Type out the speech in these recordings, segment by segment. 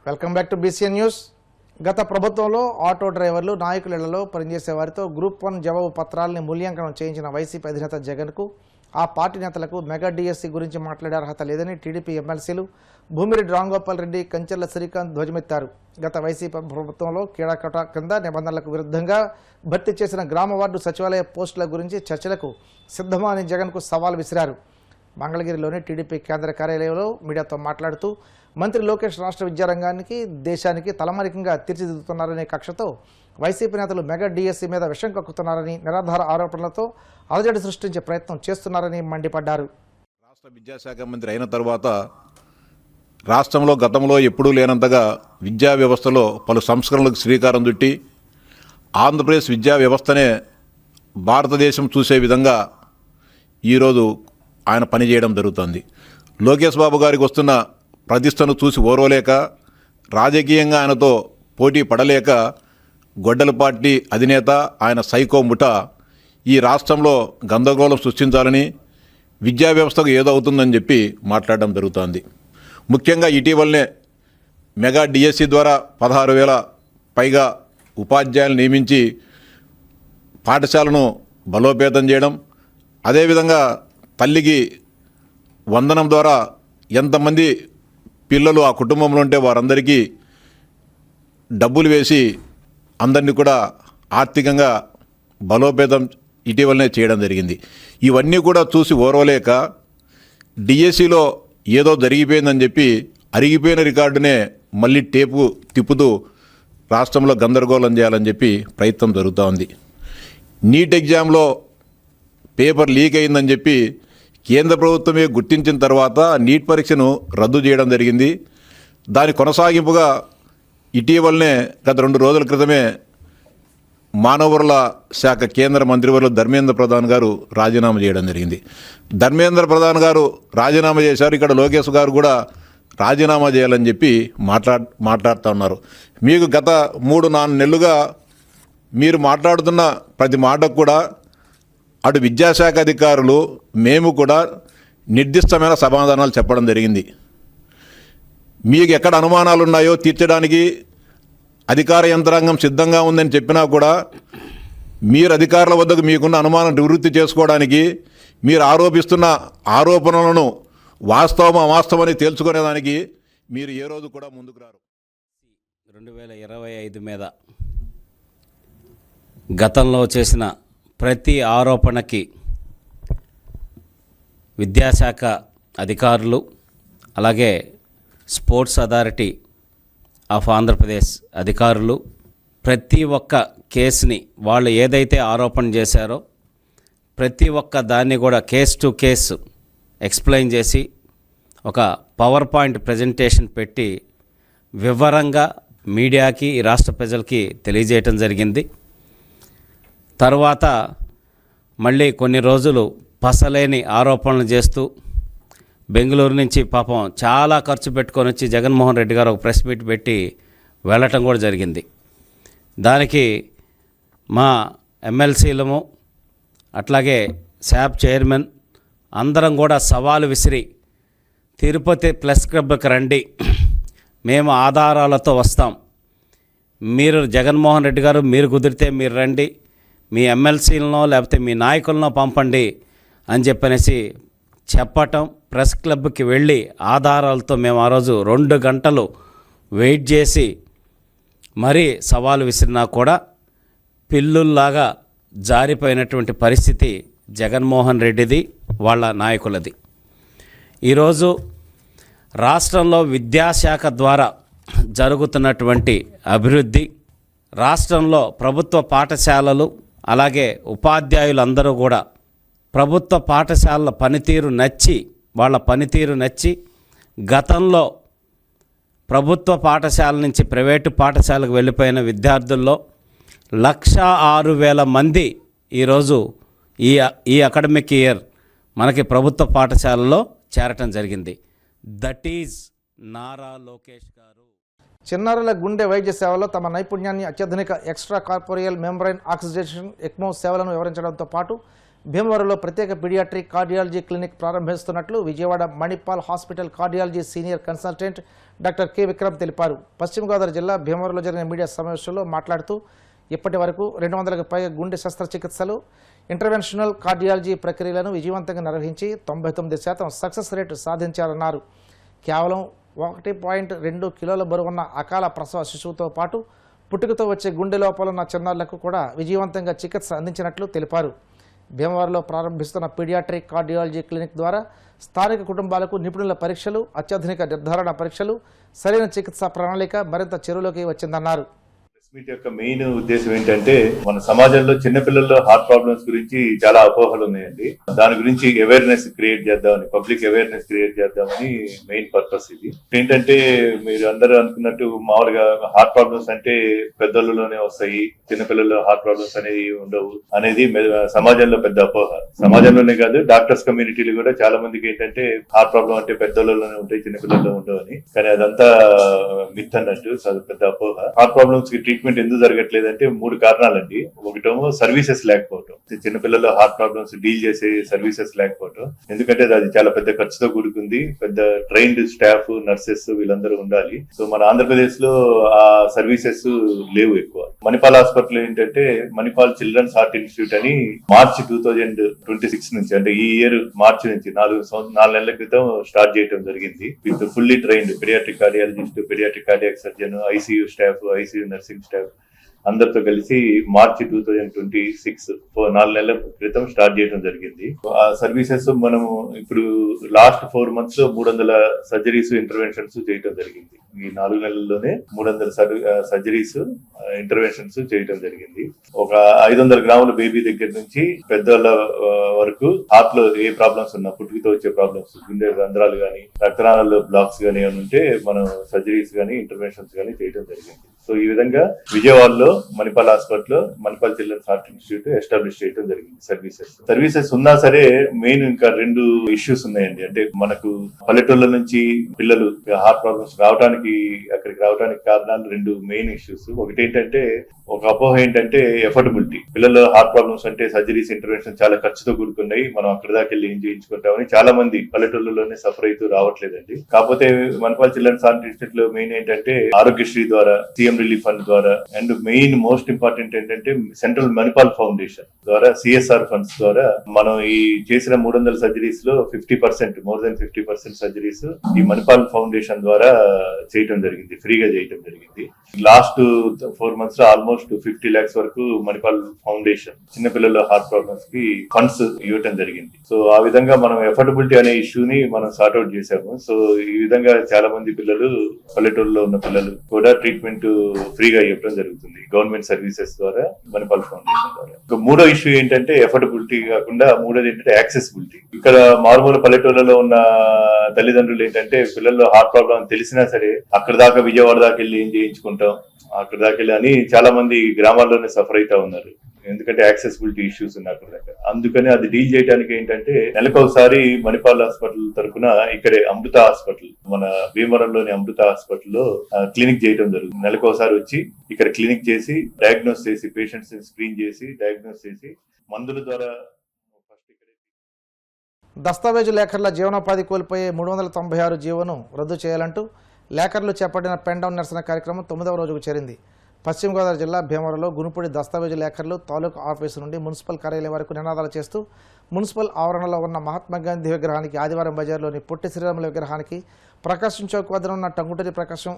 Welcome back to BCN news. గత ప్రభుత్వంలో auto డ్రైవర్లు నాయకులలో పనిచేసే వారితో గ్రూప్ 1 జవాబు పత్రాలని మూల్యాంకనం చేయించిన వైసీపీ అధినేత జగన్కు ఆ పార్టీ నేతలకు మెగా డిఎస్సి గురించి మాట్లాడే అర్హత లేదని టీడీపీ ఎమ్మెల్సీలు భూమిరెడ్డి రాంగోపాల్ రెడ్డి, కంచెర్ల శ్రీకాంత్ ధ్వజమెత్తారు. గత వైసీపీ ప్రభుత్వంలో క్రీడాకోట కింద నిబంధనలకు విరుద్ధంగా భర్తీ చేసిన గ్రామ వార్డు సచివాలయ పోస్టుల గురించి చర్చలకు సిద్ధమా అని జగన్కు సవాల్ విసిరారు. మంగళగిరిలోని టీడీపీ కేంద్ర కార్యాలయంలో మీడియాతో మాట్లాడుతూ మంత్రి లోకేష్ రాష్ట్ర విద్యారంగానికి, దేశానికి తలమానికంగా తీర్చిదిద్దుతున్నారనే కక్షతో వైసీపీ నేతలు మెగా డిఎస్సి మీద విషం కక్కుతున్నారని, నిరాధార ఆరోపణలతో అలజడి సృష్టించే ప్రయత్నం చేస్తున్నారని మండిపడ్డారు. రాష్ట్ర విద్యాశాఖ మంత్రి అయిన తర్వాత రాష్ట్రంలో గతంలో ఎప్పుడూ లేనంతగా విద్యా వ్యవస్థలో పలు సంస్కరణలకు శ్రీకారం చుట్టి ఆంధ్రప్రదేశ్ విద్యా వ్యవస్థనే భారతదేశం చూసే విధంగా ఈరోజు ఆయన పనిచేయడం జరుగుతుంది. లోకేష్ బాబు గారికి వస్తున్న ప్రతిష్టను చూసి ఓర్వలేక, రాజకీయంగా ఆయనతో పోటీ పడలేక గొడ్డల పార్టీ అధినేత ఆయన సైకో ముఠ ఈ రాష్ట్రంలో గందరగోళం సృష్టించాలని, విద్యా వ్యవస్థకు ఏదో అవుతుందని చెప్పి మాట్లాడడం జరుగుతోంది. ముఖ్యంగా ఇటీవలనే మెగా డిఎస్సి ద్వారా 16,000 పైగా ఉపాధ్యాయులు నియమించి పాఠశాలను బలోపేతం చేయడం, అదేవిధంగా తల్లికి వందనం ద్వారా ఎంతమంది పిల్లలు ఆ కుటుంబంలో ఉంటే వారందరికీ డబ్బులు వేసి అందరినీ కూడా ఆర్థికంగా బలోపేతం ఇటీవలనే చేయడం జరిగింది. ఇవన్నీ కూడా చూసి ఓర్వలేక డిఎస్సిలో ఏదో జరిగిపోయిందని చెప్పి అరిగిపోయిన రికార్డునే మళ్ళీ టేపు తిప్పుతూ రాష్ట్రంలో గందరగోళం చేయాలని చెప్పి ప్రయత్నం జరుగుతూ ఉంది. నీట్ ఎగ్జామ్లో పేపర్ లీక్ అయిందని చెప్పి కేంద్ర ప్రభుత్వమే గుర్తించిన తర్వాత నీట్ పరీక్షను రద్దు చేయడం జరిగింది. దాని కొనసాగింపుగా ఇటీవలనే గత 2 రోజుల క్రితమే మానవ వనరుల శాఖ కేంద్ర మంత్రివర్యులు ధర్మేంద్ర ప్రధాన్ గారు రాజీనామా చేయడం జరిగింది. ధర్మేంద్ర ప్రధాన్ గారు రాజీనామా చేశారు. ఇక్కడ లోకేష్ గారు కూడా రాజీనామా చేయాలని చెప్పి మాట్లాడుతూ ఉన్నారు. మీకు గత 3-4 నెలలుగా మీరు మాట్లాడుతున్న ప్రతి మాటకు కూడా అటు విద్యాశాఖ అధికారులు మేము కూడా నిర్దిష్టమైన సమాధానాలు చెప్పడం జరిగింది. మీకు ఎక్కడ అనుమానాలు ఉన్నాయో తీర్చడానికి అధికార యంత్రాంగం సిద్ధంగా ఉందని చెప్పినా కూడా మీరు అధికారుల వద్దకు మీకున్న అనుమానం నివృత్తి చేసుకోవడానికి, మీరు ఆరోపిస్తున్న ఆరోపణలను వాస్తవం అవాస్తవమని తేల్చుకునేదానికి మీరు ఏ రోజు కూడా ముందుకు రారు. 2025 మీద గతంలో చేసిన ప్రతి ఆరోపణకి విద్యాశాఖ అధికారులు, అలాగే స్పోర్ట్స్ అథారిటీ ఆఫ్ ఆంధ్రప్రదేశ్ అధికారులు ప్రతి ఒక్క కేసుని వాళ్ళు ఏదైతే ఆరోపణ చేశారో ప్రతి ఒక్క దాన్ని కూడా కేస్ టు కేసు ఎక్స్ప్లెయిన్ చేసి ఒక పవర్ పాయింట్ ప్రజెంటేషన్ పెట్టి వివరంగా మీడియాకి, రాష్ట్ర ప్రజలకి తెలియజేయటం జరిగింది. తర్వాత మళ్ళీ కొన్ని రోజులు పసలేని ఆరోపణలు చేస్తూ బెంగళూరు నుంచి పాపం చాలా ఖర్చు పెట్టుకొని వచ్చి జగన్మోహన్ రెడ్డి గారు ఒక ప్రెస్ మీట్ పెట్టి వెళ్ళటం కూడా జరిగింది. దానికి మా ఎమ్మెల్సీలము అట్లాగే శాప్ చైర్మన్ అందరం కూడా సవాలు విసిరి తిరుపతి ప్రెస్ క్లబ్కి రండి, మేము ఆధారాలతో వస్తాం, మీరు జగన్మోహన్ రెడ్డి గారు మీరు కుదిరితే మీరు రండి, మీ ఎమ్మెల్సీలనో లేకపోతే మీ నాయకులనో పంపండి అని చెప్పనేసి చెప్పటం, ప్రెస్ క్లబ్కి వెళ్ళి ఆధారాలతో మేము ఆ రోజు 2 గంటలు వెయిట్ చేసి మరీ సవాలు విసిరినా కూడా పిల్లుల్లాగా జారిపోయినటువంటి పరిస్థితి జగన్మోహన్ రెడ్డిది, వాళ్ళ నాయకులది. ఈరోజు రాష్ట్రంలో విద్యాశాఖ ద్వారా జరుగుతున్నటువంటి అభివృద్ధి, రాష్ట్రంలో ప్రభుత్వ పాఠశాలలు అలాగే ఉపాధ్యాయులందరూ కూడా ప్రభుత్వ పాఠశాలల పనితీరు నచ్చి, వాళ్ళ పనితీరు నచ్చి గతంలో ప్రభుత్వ పాఠశాల నుంచి ప్రైవేటు పాఠశాలకు వెళ్ళిపోయిన విద్యార్థుల్లో 106,000 మంది ఈరోజు ఈ అకాడమిక్ ఇయర్ మనకి ప్రభుత్వ పాఠశాలలో చేరటం జరిగింది. దట్ ఈజ్ నారా లోకేష్ గారు. చిన్నారుల గుండె వైద్య సేవలో తమ నైపుణ్యాన్ని అత్యాధునిక extra corporeal membrane oxygenation ECMO సేవలను వివరించడంతో పాటు భీమవరంలో ప్రత్యేక పీడియాట్రిక్ కార్డియాలజీ క్లినిక్ ప్రారంభిస్తున్నట్లు Vijayawada Manipal hospital cardiology senior consultant doctor K Vikram తెలిపారు. పశ్చిమ గోదావరి జిల్లా భీమవరంలో జరిగిన మీడియా సమావేశంలో మాట్లాడుతూ ఇప్పటి వరకు 200కు పైగా గుండె శస్త్రచికిత్సలు, ఇంటర్వెన్షనల్ కార్డియాలజీ ప్రక్రియలను విజయవంతంగా నిర్వహించి 99% సక్సెస్ రేటు సాధించారన్నారు. కేవలం 1.2 కిలోల బరువున్న అకాల ప్రసవ శిశువుతో పాటు పుట్టుకతో వచ్చే గుండె లోపాలున్న చిన్నారులకు కూడా విజయవంతంగా చికిత్స అందించినట్లు తెలిపారు. భీమవరంలో ప్రారంభిస్తున్న పీడియాట్రిక్ కార్డియాలజీ క్లినిక్ ద్వారా స్థానిక కుటుంబాలకు నిపుణుల పరీక్షలు, అత్యాధునిక నిర్ధారణ పరీక్షలు, సరైన చికిత్సా ప్రణాళిక మరింత చెరువులోకి వచ్చిందన్నారు. మీట్ యొక్క మెయిన్ ఉద్దేశం ఏంటంటే మన సమాజంలో చిన్నపిల్లల్లో హార్ట్ ప్రాబ్లమ్స్ గురించి చాలా అపోహలు ఉన్నాయండి. దాని గురించి అవేర్నెస్ క్రియేట్ చేద్దామని, పబ్లిక్ అవేర్నెస్ క్రియేట్ చేద్దామని మెయిన్ పర్పస్ ఇది. ఏంటంటే మీరు అందరూ అనుకున్నట్టు మామూలుగా హార్ట్ ప్రాబ్లమ్స్ అంటే పెద్దోళ్ళలోనే వస్తాయి, చిన్నపిల్లల్లో హార్ట్ ప్రాబ్లమ్స్ అనేవి ఉండవు అనేది సమాజంలో పెద్ద అపోహ. సమాజంలోనే కాదు, డాక్టర్స్ కమ్యూనిటీలు కూడా చాలా మందికి ఏంటంటే హార్ట్ ప్రాబ్లం అంటే పెద్దోళ్ళలోనే ఉంటాయి, చిన్నపిల్లల్లో ఉండవు అని. కానీ అదంతా మిత్ అన్నట్టు, పెద్ద అపోహ. హార్ట్ ప్రాబ్లమ్స్ కి ట్రీట్మెంట్ ఎందుకు జరగట్లేదంటే 3 కారణాలండి. ఒకటేమో సర్వీసెస్ లేకపోవటం, చిన్నపిల్లల్లో హార్ట్ ప్రాబ్లమ్స్ డీల్ చేసే సర్వీసెస్ లేకపోవటం. ఎందుకంటే అది చాలా పెద్ద ఖర్చుతో కూడుకుంది. పెద్ద ట్రైన్డ్ స్టాఫ్, నర్సెస్ వీళ్ళందరూ ఉండాలి. సో మన ఆంధ్రప్రదేశ్ లో ఆ సర్వీసెస్ లేవు ఎక్కువ. మణిపాల్ హాస్పిటల్ ఏంటంటే మణిపాల్ చిల్డ్రన్స్ హార్ట్ ఇన్స్టిట్యూట్ అని మార్చి 2026 నుంచి, అంటే ఈ ఇయర్ మార్చి నుంచి 4 నెలల క్రితం స్టార్ట్ చేయడం జరిగింది. With fully trained pediatric cardiologist, pediatric cardiac surgeon, ICU staff, ICU nursing staff అందరితో కలిసి మార్చి 2026 4 నెలల క్రితం స్టార్ట్ చేయడం జరిగింది. ఆ సర్వీసెస్ మనము ఇప్పుడు లాస్ట్ 4 months లో 300 సర్జరీస్, ఇంటర్వెన్షన్స్ చేయడం జరిగింది. ఈ 4 నెలల్లోనే 300 సర్జరీస్, ఇంటర్వెన్షన్స్ చేయడం జరిగింది. ఒక 500 గ్రాముల బేబీ దగ్గర నుంచి పెద్దవాళ్ళ వరకు హార్ట్ లో ఏ ప్రాబ్లమ్స్ ఉన్నా, పుట్టుకతో వచ్చే ప్రాబ్లమ్స్, గుండె రంధ్రాలు కానీ, రక్తనాళాల్లో బ్లాక్స్ కానీ ఉంటే మనం సర్జరీస్ కానీ, ఇంటర్వెన్షన్స్ కానీ చేయడం జరిగింది. సో ఈ విధంగా విజయవాడలో Manipal hospital, Manipal children's heart institute establish చేయడం జరిగింది. సర్వీసెస్ ఉన్నా సరే మెయిన్ ఇంకా 2 ఇష్యూస్ ఉన్నాయండి. అంటే మనకు పల్లెటూళ్ళ నుంచి పిల్లలు హార్ట్ ప్రాబ్లమ్స్ అక్కడికి రావడానికి కారణాలు 2 మెయిన్ ఇష్యూస్. ఒకటి ఏంటంటే, ఒక అపోహ ఏంటంటే ఎఫోర్డబిలిటీ. పిల్లల్లో హార్ట్ ప్రాబ్లమ్స్ అంటే సర్జరీస్, ఇంటర్వెన్షన్ చాలా ఖర్చుతో కూడుకున్నాయి, మనం అక్కడ దాకా వెళ్ళి ఏం చేయించుకుంటామని చాలా మంది పల్లెటూళ్ళలోనే సఫర్ అవుతూ రావట్లేదండి. కాకపోతే మణిపాల్ చిల్డ్రన్స్ హార్ట్ ఇన్స్టిట్యూట్ లో మెయిన్ ఏంటంటే ఆరోగ్యశ్రీ ద్వారా, సీఎం రిలీఫ్ ఫండ్ ద్వారా, అండ్ మెయిన్ మోస్ట్ ఇంపార్టెంట్ ఏంటంటే సెంట్రల్ మణిపాల్ ఫౌండేషన్ ద్వారా, సిఎస్ఆర్ ఫండ్స్ ద్వారా మనం ఈ చేసిన 300 సర్జరీస్ లో 50%, మోర్ దెన్ 50% సర్జరీస్ ఈ మణిపాల్ ఫౌండేషన్ ద్వారా చేయటం జరిగింది, ఫ్రీగా చేయటం జరిగింది. లాస్ట్ 4 months లో ఆల్మోస్ట్ 50 lakhs వరకు మణిపాల్ ఫౌండేషన్ చిన్నపిల్లల హార్ట్ ప్రాబ్లమ్స్ కి ఫండ్స్ ఇవ్వటం జరిగింది. సో ఆ విధంగా మనం ఎఫోర్డబిలిటీ అనే ఇష్యూని మనం సార్ట్అవుట్ చేశాము. సో ఈ విధంగా చాలా మంది పిల్లలు, పల్లెటూరులో ఉన్న పిల్లలు కూడా ట్రీట్మెంట్ ఫ్రీగా ఇవ్వడం జరుగుతుంది గవర్నమెంట్ సర్వీసెస్ ద్వారా, మణిపాల్ ఫౌండేషన్ ద్వారా. ఇంకా 3వ ఇష్యూ ఏంటంటే ఎఫోర్డబిలిటీ కాకుండా 3వది ఏంటంటే యాక్సెసిబిలిటీ. ఇక్కడ మారుమూల పల్లెటూళ్ళలో ఉన్న తల్లిదండ్రులు ఏంటంటే పిల్లల్లో హార్ట్ ప్రాబ్లం తెలిసినా సరే అక్కడ దాకా, విజయవాడ దాకా వెళ్ళి ఏం చేయించుకుంటాం, అక్కడ దాకా వెళ్ళి అని చాలా మంది గ్రామాల్లోనే సఫర్ అవుతా ఉన్నారు. ఎందుకంటే యాక్సెసిబిలిటీ ఇష్యూస్ ఉన్నాయి అక్కడ దాకా. అందుకని అది డీల్ చేయడానికి ఏంటంటే నెలకొకసారి మణిపాల్ హాస్పిటల్ తరఫున ఇక్కడే అమృత హాస్పిటల్, మన భీమవరంలోని అమృత హాస్పిటల్లో క్లినిక్ చేయడం జరుగుతుంది. నెలకొకసారి వచ్చి ఇక్కడ క్లినిక్ చేసి డయాగ్నోస్ చేసి, పేషెంట్స్ స్క్రీన్ చేసి డయాగ్నోస్ చేసి మందుల ద్వారా దస్తావేజు లేఖర్ల జీవనోపాధి కోల్పోయే 396 జీవోను రద్దు చేయాలంటూ లేఖర్లు చేపట్టిన పెండౌన్ నిరసన కార్యక్రమం 9వ రోజుకు చేరింది. పశ్చిమ గోదావరి జిల్లా భీమవరంలో గునుపూడి దస్తావేజు లేఖర్లు తాలూకా ఆఫీసు నుండి మున్సిపల్ కార్యాలయం వరకు నినాదాలు చేస్తూ మున్సిపల్ ఆవరణలో ఉన్న మహాత్మాగాంధీ విగ్రహానికి, ఆదివారం బజార్లోని పొట్టి శ్రీరాముల విగ్రహానికి, ప్రకాశం చౌక్ వద్ద ఉన్న టంగుటూరి ప్రకాశం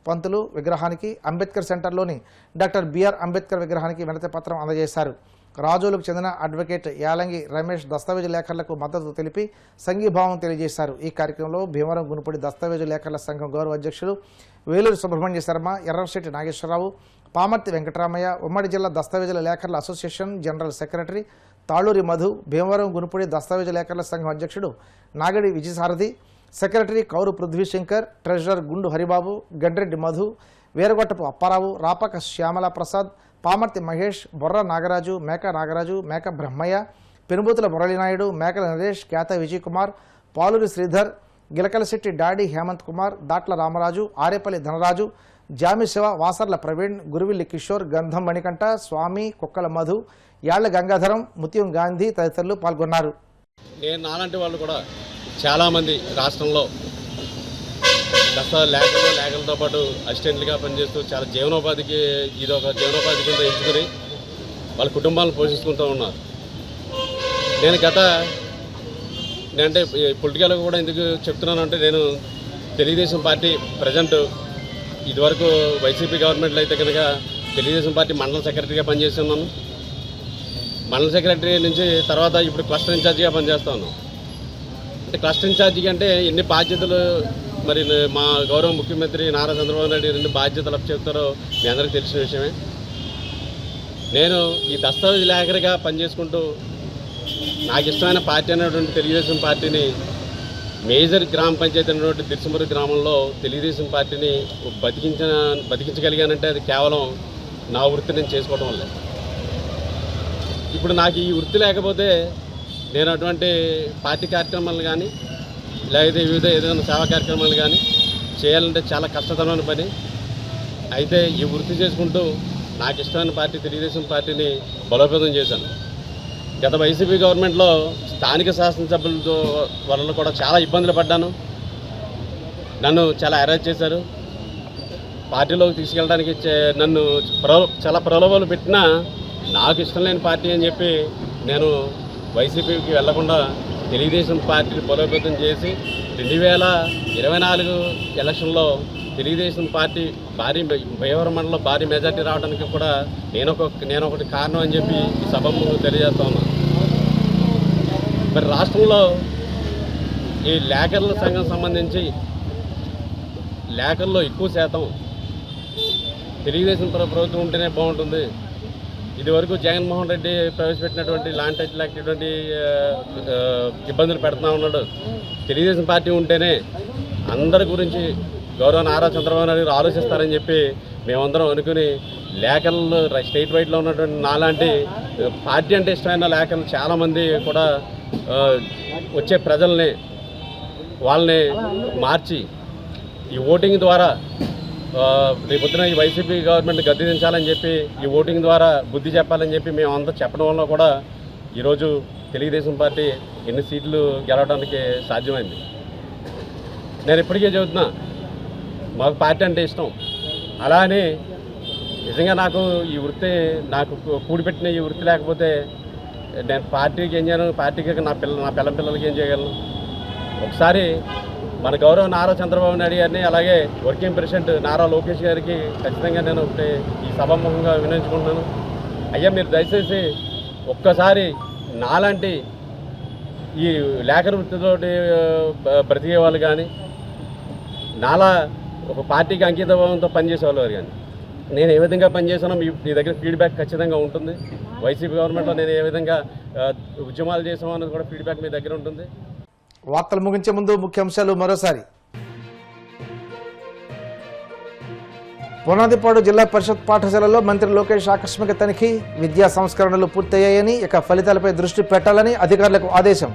పంతులు విగ్రహానికి, అంబేద్కర్ సెంటర్లోని డాక్టర్ బిఆర్ అంబేద్కర్ విగ్రహానికి వినతి పత్రం అందజేశారు. రాజోలుకు చెందిన అడ్వకేట్ యాలంగి రమేష్ దస్తావేజు లేఖర్లకు మద్దతు తెలిపి సంఘీభావం తెలియజేశారు. ఈ కార్యక్రమంలో భీమవరం గునుపూడి దస్తావేజు లేఖర్ల సంఘం గౌరవ అధ్యక్షులు వేలూరు సుబ్రహ్మణ్య శర్మ, ఎర్రంశెట్టి నాగేశ్వరరావు, పామర్తి వెంకటరామయ్య, ఉమ్మడి జిల్లా దస్తావేజుల లేఖర్ల association general secretary Taluri Madhu, Bhimavaram Gunupudi దస్తావేజు లేఖర్ల సంఘం అధ్యక్షుడు నాగడి విజయసారథి, సెక్రటరీ కౌరు పృథ్వీశంకర్, ట్రెజరర్ గుండు హరిబాబు, గడ్రెడ్డి మధు, వీరగొట్టపు అప్పారావు, రాపక శ్యామల ప్రసాద్, పామర్తి మహేష్, బొర్ర నాగరాజు, మేక నాగరాజు, మేక బ్రహ్మయ్య, పెనుబూతుల మురళీనాయుడు, మేకల నరేష్, కేత విజయ్ కుమార్, పాలూరి శ్రీధర్, గిలకలశెట్టి డాడీ హేమంత్ కుమార్, దాట్ల రామరాజు, ఆరేపల్లి ధనరాజు, జామి శివ, వాసర్ల ప్రవీణ్, గురువిల్లి కిషోర్, గంధం మణికంఠ, స్వామి, కుక్కల మధు, యాళ్ల గంగాధరం, ముత్యం గాంధీ తదితరులు పాల్గొన్నారు. నేను నాలాంటి వాళ్ళు కూడా చాలామంది రాష్ట్రంలో లేఖలతో పాటు అసిస్టెంట్లుగా పనిచేస్తూ చాలా జీవనోపాధికి ఇదొక జీవనోపాధి కింద ఎంచుకుని వాళ్ళ కుటుంబాలను పోషించుకుంటూ ఉన్నారు. నేను నేనంటే పొలిటికల్గా కూడా ఎందుకు చెప్తున్నానంటే, నేను తెలుగుదేశం పార్టీ ప్రజెంట్ ఇదివరకు వైసీపీ గవర్నమెంట్లో అయితే కనుక తెలుగుదేశం పార్టీ మండల సెక్రటరీగా పనిచేస్తున్నాను. మండల సెక్రటరీ నుంచి తర్వాత ఇప్పుడు క్లస్టర్ ఇన్ఛార్జిగా పనిచేస్తా ఉన్నాను. అంటే క్లస్టర్ ఇన్ఛార్జిగా అంటే ఎన్ని బాధ్యతలు మరి మా గౌరవ ముఖ్యమంత్రి నారా చంద్రబాబు నాయుడు రెండు బాధ్యతలు అప్పచెప్తారో మీ అందరికీ తెలిసిన విషయమే. నేను ఈ దస్తావేజ్ లేఖరిగా పనిచేసుకుంటూ నాకు ఇష్టమైన పార్టీ అనేటువంటి తెలుగుదేశం పార్టీని మేజర్ గ్రామ పంచాయతీ అనేటువంటి దిర్సమూరు గ్రామంలో తెలుగుదేశం పార్టీని బతికించగలిగానంటే అది కేవలం నా వృత్తి నేను చేసుకోవడం వల్ల. ఇప్పుడు నాకు ఈ వృత్తి లేకపోతే నేను అటువంటి పార్టీ కార్యక్రమాలు కానీ లేకపోతే వివిధ ఏదైనా సేవా కార్యక్రమాలు కానీ చేయాలంటే చాలా కష్టతరమైన పని. అయితే ఈ వృత్తి చేసుకుంటూ నాకు ఇష్టమైన పార్టీ తెలుగుదేశం పార్టీని బలోపేతం చేశాను. గత వైసీపీ గవర్నమెంట్లో స్థానిక శాసనసభ్యులతో వల్ల కూడా చాలా ఇబ్బందులు పడ్డాను. నన్ను చాలా అరెస్ట్ చేశారు. పార్టీలోకి తీసుకెళ్ళడానికి నన్ను చాలా ప్రలోభాలు పెట్టినా నాకు ఇష్టం లేని పార్టీ అని చెప్పి నేను వైసీపీకి వెళ్లకుండా తెలుగుదేశం పార్టీని బలోపేతం చేసి 2024 ఎలక్షన్లో తెలుగుదేశం పార్టీ భయవరం మండలంలో భారీ మెజార్టీ రావడానికి కూడా నేను ఒకటి కారణం అని చెప్పి ఈ సభ ముందు తెలియజేస్తా ఉన్నాను. మరి రాష్ట్రంలో ఈ లేఖర్ల సంఘం సంబంధించి లేఖల్లో ఎక్కువ శాతం తెలుగుదేశం ప్రభుత్వం ఉంటేనే బాగుంటుంది. ఇదివరకు జగన్మోహన్ రెడ్డి ప్రవేశపెట్టినటువంటి ల్యాండ్ టైటిల్ యాక్ట్ ఇటువంటి ఇబ్బందులు పెడుతూ ఉన్నాడు. తెలుగుదేశం పార్టీ ఉంటేనే అందరి గురించి గౌరవ నారా చంద్రబాబు నాయుడు ఆలోచిస్తారని చెప్పి మేమందరం అనుకుని లేఖలు స్టేట్ వైడ్లో ఉన్నటువంటి నాలాంటి పార్టీ అంటే ఇష్టమైన లేఖలు చాలామంది కూడా వచ్చే ప్రజల్ని వాళ్ళని మార్చి ఈ ఓటింగ్ ద్వారా రేపొద్దున ఈ వైసీపీ గవర్నమెంట్ గద్దె దించాలని చెప్పి ఈ ఓటింగ్ ద్వారా బుద్ధి చెప్పాలని చెప్పి మేము అంతా చెప్పడం వల్ల కూడా ఈరోజు తెలుగుదేశం పార్టీ ఎన్ని సీట్లు గెలవడానికి సాధ్యమైంది. నేను ఇప్పటికే చెబుతున్నా, మాకు పార్టీ అంటే ఇష్టం. అలా అని నిజంగా నాకు ఈ వృత్తి నాకు కూడిపెట్టిన ఈ వృత్తి లేకపోతే నేను పార్టీకి ఏం చేయను, పార్టీకి నా పిల్లలకి ఏం చేయగలను. ఒకసారి మన గౌరవ నారా చంద్రబాబు నాయుడు గారిని అలాగే వర్కింగ్ ప్రెసిడెంట్ నారా లోకేష్ గారికి ఖచ్చితంగా నేను ఒకటి ఈ సభాముఖంగా వినియోగించుకుంటున్నాను. అయ్యా, మీరు దయచేసి ఒక్కసారి నాలాంటి ఈ లేఖర వృత్తితోటి బ్రతికే వాళ్ళు కానీ నాలా ఒక పార్టీకి అంకితభావంతో పనిచేసేవాళ్ళు కానీ నేను ఏ విధంగా పనిచేసానో మీ దగ్గర ఫీడ్బ్యాక్ ఖచ్చితంగా ఉంటుంది. వైసీపీ గవర్నమెంట్లో నేను ఏ విధంగా ఉద్యమాలు చేసామో అన్నది కూడా ఫీడ్బ్యాక్ మీ దగ్గర ఉంటుంది. వార్తలు ముగించే ముందు ముఖ్యాంశాలు మరోసారి. పునాదిపాడు జిల్లా పరిషత్ పాఠశాలలో మంత్రి లోకేష్ ఆకస్మిక తనిఖీ. విద్యా సంస్కరణలు పూర్తయ్యాయని, ఇక ఫలితాలపై దృష్టి పెట్టాలని అధికారులకు ఆదేశం.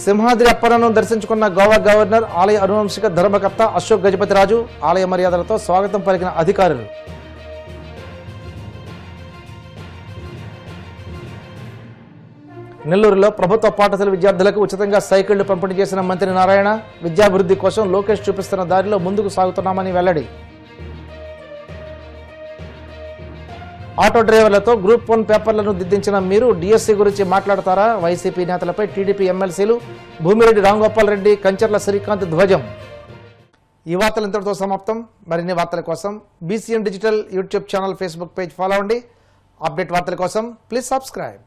సింహాద్రి అప్పన్నను దర్శించుకున్న గోవా గవర్నర్, ఆలయ అనువంశిక ధర్మకర్త అశోక్ గజపతిరాజు. ఆలయ మర్యాదలతో స్వాగతం పలికిన అధికారులు. నెల్లూరులో ప్రభుత్వ పాఠశాల విద్యార్థులకు ఉచితంగా సైకిళ్లు పంపిణీ చేసిన మంత్రి నారాయణ. విద్యాభివృద్ధి కోసం లోకేష్ చూపిస్తున్న దారిలో ముందుకు సాగుతున్నామని వెల్లడి. ఆటో డ్రైవర్లతో గ్రూప్ 1 పేపర్లను దిద్దించిన మీరు డిఎస్సి గురించి మాట్లాడతారా? వైసీపీ నేతలపై టీడీపీ ఎమ్మెల్సీలు భూమిరెడ్డి రాంగోపాల్ రెడ్డి, కంచర్ల శ్రీకాంత్ ధ్వజం. ఈ వార్తలు ఇంతటితో సమాప్తం. మరిన్ని వార్తల కోసం BCN digital YouTube channel, Facebook page follow అవ్వండి. అప్డేట్ వార్తల కోసం ప్లీజ్ సబ్స్క్రైబ్.